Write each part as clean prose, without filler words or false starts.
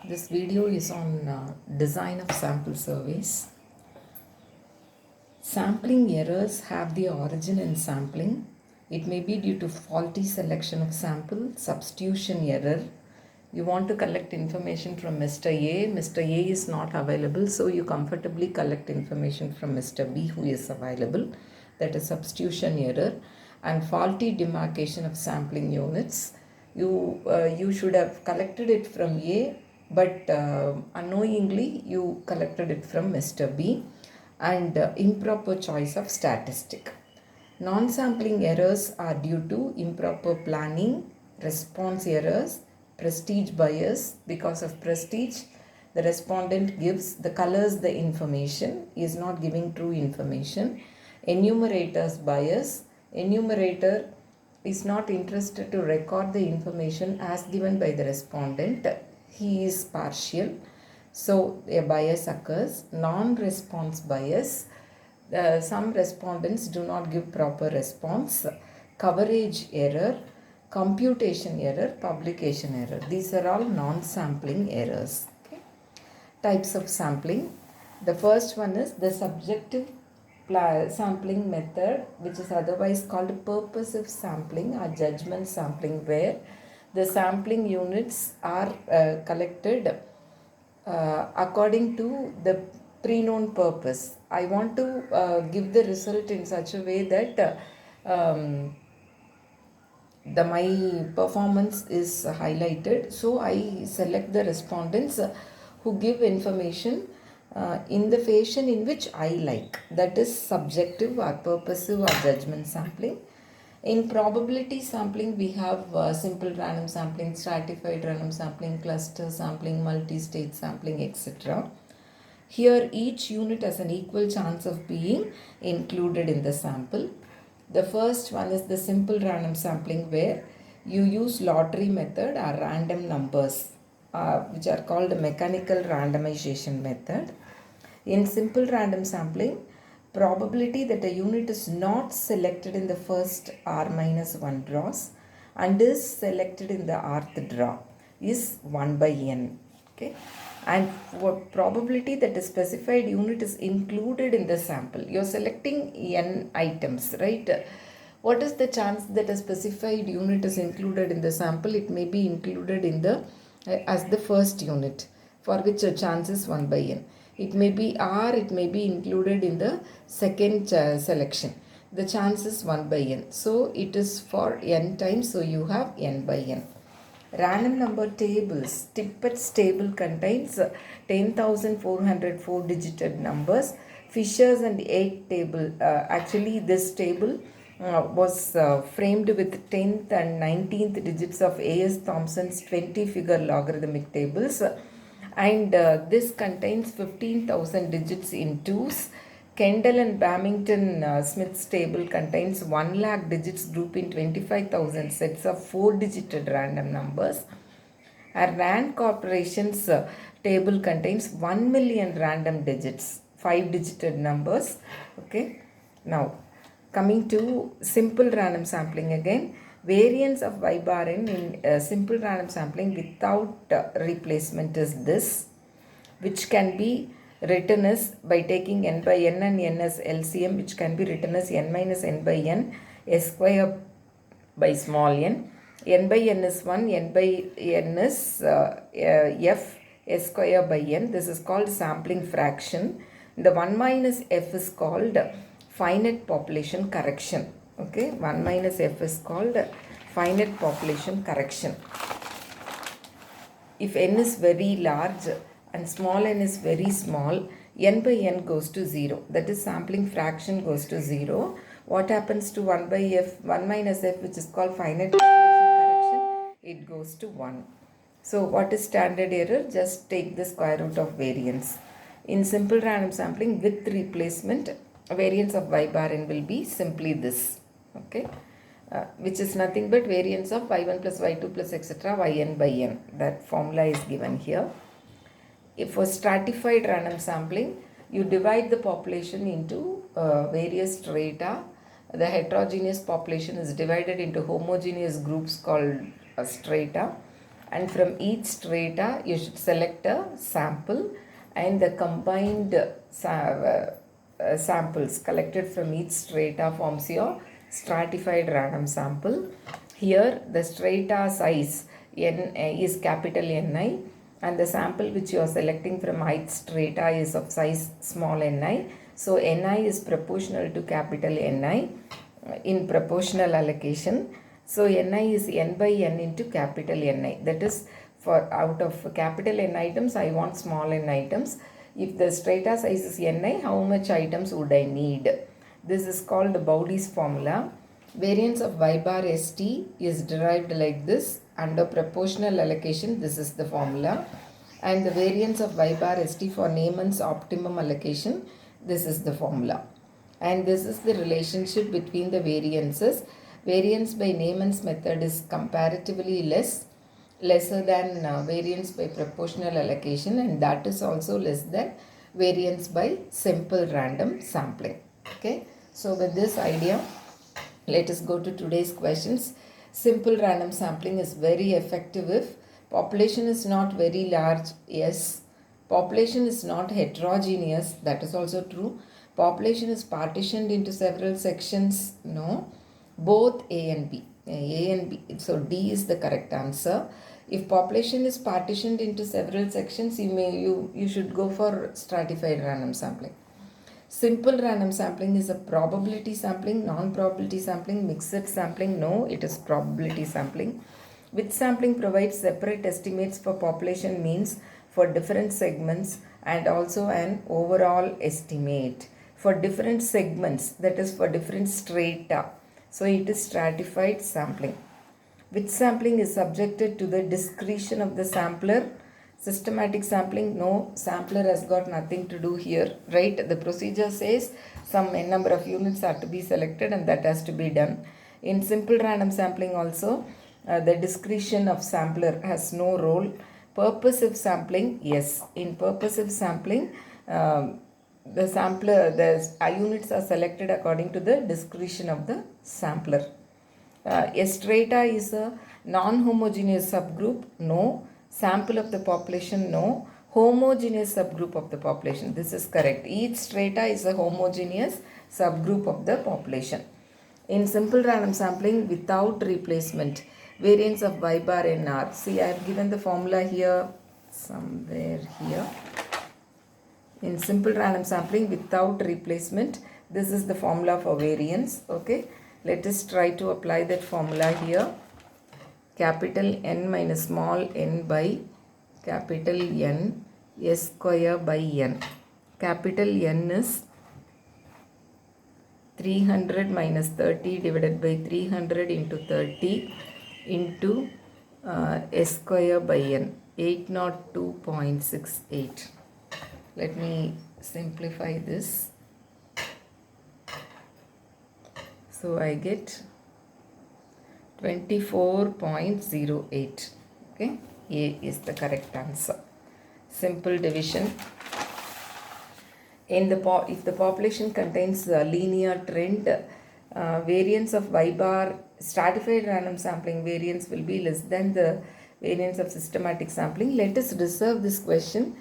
This video is on design of sample surveys. Sampling errors have the origin in sampling. It may be due to faulty selection of sample, substitution error. You want to collect information from Mr. A. Mr. A is not available, so you comfortably collect information from Mr. B who is available. That is substitution error. And faulty demarcation of sampling units. You should have collected it from A, but unknowingly you collected it from Mr. B. And improper choice of statistic. Non-sampling errors are due to improper planning, response errors, prestige bias. Because of prestige, the respondent gives the colors the information, is not giving true information. Enumerator's bias. Enumerator is not interested to record the information as given by the respondent. He is partial. So a bias occurs. Non-response bias. Some respondents do not give proper response. Coverage error, computation error, publication error. These are all non-sampling errors. Okay. Types of sampling. The first one is the subjective sampling method, which is otherwise called purposive sampling or judgment sampling, where the sampling units are collected according to the pre-known purpose. I want to give the result in such a way that my performance is highlighted. So I select the respondents who give information in the fashion in which I like. That is subjective or purposive or judgment sampling. In probability sampling, we have simple random sampling, stratified random sampling, cluster sampling, multi-stage sampling, etc. Here, each unit has an equal chance of being included in the sample. The first one is the simple random sampling, where you use lottery method or random numbers, which are called mechanical randomization method. In simple random sampling, probability that a unit is not selected in the first r-1 draws and is selected in the rth draw is 1 by n. Okay. And for probability that a specified unit is included in the sample, you are selecting n items, right? What is the chance that a specified unit is included in the sample? It may be included in the as the first unit, for which a chance is 1 by n. It may be R, it may be included in the second selection. The chance is 1 by n. So it is for n times, so you have n by n. Random number tables. Tippett's table contains 10,404 digit numbers. Fisher's and 8 table. Actually, this table was framed with 10th and 19th digits of A.S. Thompson's 20-figure logarithmic tables. And this contains 15,000 digits in twos. Kendall and Bamington Smith's table contains 1 lakh digits grouped in 25,000 sets of 4-digit random numbers. A Rand Corporation's table contains 1 million random digits, 5-digit numbers. Okay. Now, coming to simple random sampling again. Variance of y bar n in simple random sampling without replacement is this, which can be written as by taking n by n and n as LCM, which can be written as n minus n by n, s square by small n. N by n is 1, n by n is f, s square by n. This is called sampling fraction. The 1 minus f is called finite population correction. Okay, 1 minus f is called finite population correction. If n is very large and small n is very small, n by n goes to 0. That is, sampling fraction goes to 0. What happens to 1 by f, 1 minus f, which is called finite population correction? It goes to 1. So what is standard error? Just take the square root of variance. In simple random sampling with replacement, variance of y bar n will be simply this. Okay. Which is nothing but variance of y1 plus y2 plus etc. yn by n. That formula is given here. If for stratified random sampling, you divide the population into various strata. The heterogeneous population is divided into homogeneous groups called strata. and from each strata you should select a sample, and the combined samples collected from each strata forms your stratified random sample. Here the strata size n is capital Ni, and the sample which you are selecting from ith strata is of size small ni. So Ni is proportional to capital Ni in proportional allocation. So Ni is n by n into capital Ni. That is, for out of capital N items, I want small n items. If the strata size is Ni, how much items would I need? This is called Bowley's formula. Variance of y bar st is derived like this. Under proportional allocation, this is the formula. And the variance of y bar st for Neyman's optimum allocation, this is the formula. And this is the relationship between the variances. Variance by Neyman's method is comparatively lesser than variance by proportional allocation, and that is also less than variance by simple random sampling. Okay, so with this idea, let us go to today's questions. Simple random sampling is very effective if population is not very large. Yes. Population is not heterogeneous. That is also true. Population is partitioned into several sections. No. Both A and B. A and B. So D is the correct answer. If population is partitioned into several sections, you should go for stratified random sampling. Simple random sampling is a probability sampling, non-probability sampling, mixed sampling. No, it is probability sampling. Which sampling provides separate estimates for population means for different segments and also an overall estimate for different segments, that is for different strata. So it is stratified sampling. Which sampling is subjected to the discretion of the sampler? Systematic sampling, no, sampler has got nothing to do here, right? The procedure says some n number of units are to be selected and that has to be done. In simple random sampling also, the discretion of sampler has no role. Purposive sampling, yes. In purposive sampling, the units are selected according to the discretion of the sampler. A strata is a non-homogeneous subgroup, no. Sample of the population, no. Homogeneous subgroup of the population, this is correct. Each strata is a homogeneous subgroup of the population. In simple random sampling without replacement, variance of y bar nr. See, I have given the formula here, somewhere here. In simple random sampling without replacement, this is the formula for variance. Okay, let us try to apply that formula here. Capital N minus small n by capital N S square by n. Capital N is 300 minus 30 divided by 300 into 30 into S square by n, 802.68. Let me simplify this. So I get 24.08. Okay, A is the correct answer. Simple division. If the population contains a linear trend, variance of y bar, stratified random sampling variance will be less than the variance of systematic sampling. Let us reserve this question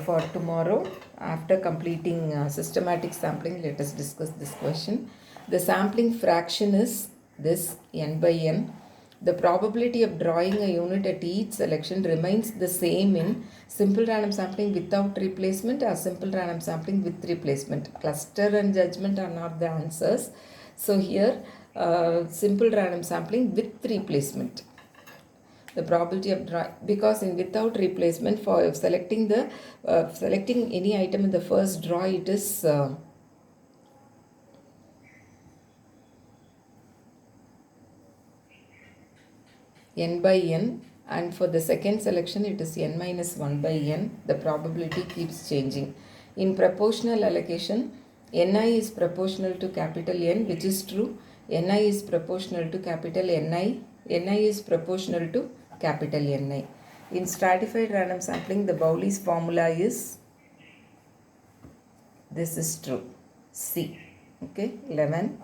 for tomorrow. After completing systematic sampling, let us discuss this question. The sampling fraction is this n by n. The probability of drawing a unit at each selection remains the same in simple random sampling without replacement or simple random sampling with replacement. Cluster and judgment are not the answers. So here simple random sampling with replacement. The probability of because in without replacement, for selecting any item in the first draw, it is n by n, and for the second selection it is n minus 1 by n. The probability keeps changing. In proportional allocation, Ni is proportional to capital N, which is true. Ni is proportional to capital Ni. Ni is proportional to capital Ni. In stratified random sampling, the Bowley's formula is, this is true, C. Okay, 11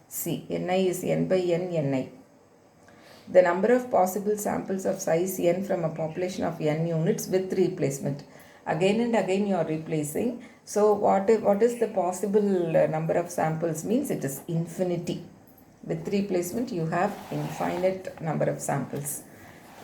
C. Ni is n by n Ni. The number of possible samples of size n from a population of n units with replacement. Again and again you are replacing. So what is the possible number of samples means it is infinity. With replacement you have infinite number of samples.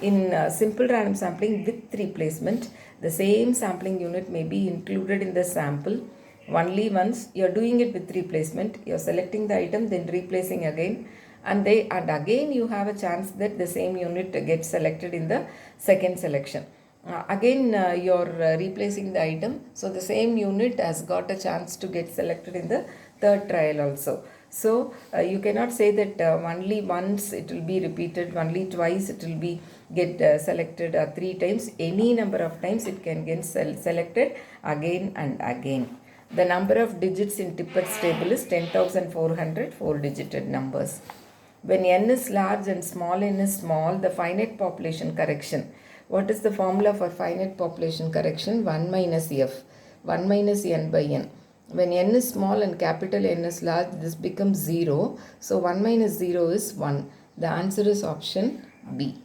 In simple random sampling with replacement, the same sampling unit may be included in the sample only once. You are doing it with replacement, you are selecting the item, then replacing again, and again you have a chance that the same unit gets selected in the second selection. Again you are replacing the item, so the same unit has got a chance to get selected in the third trial also. So you cannot say that only once it will be repeated, only twice it will be get selected, 3 times. Any number of times it can get selected again and again. The number of digits in Tippett's table is 10,400 4-digited numbers. When n is large and small n is small, the finite population correction. What is the formula for finite population correction? 1 minus f. 1 minus n by n. When n is small and capital N is large, this becomes 0. So 1 minus 0 is 1. The answer is option B.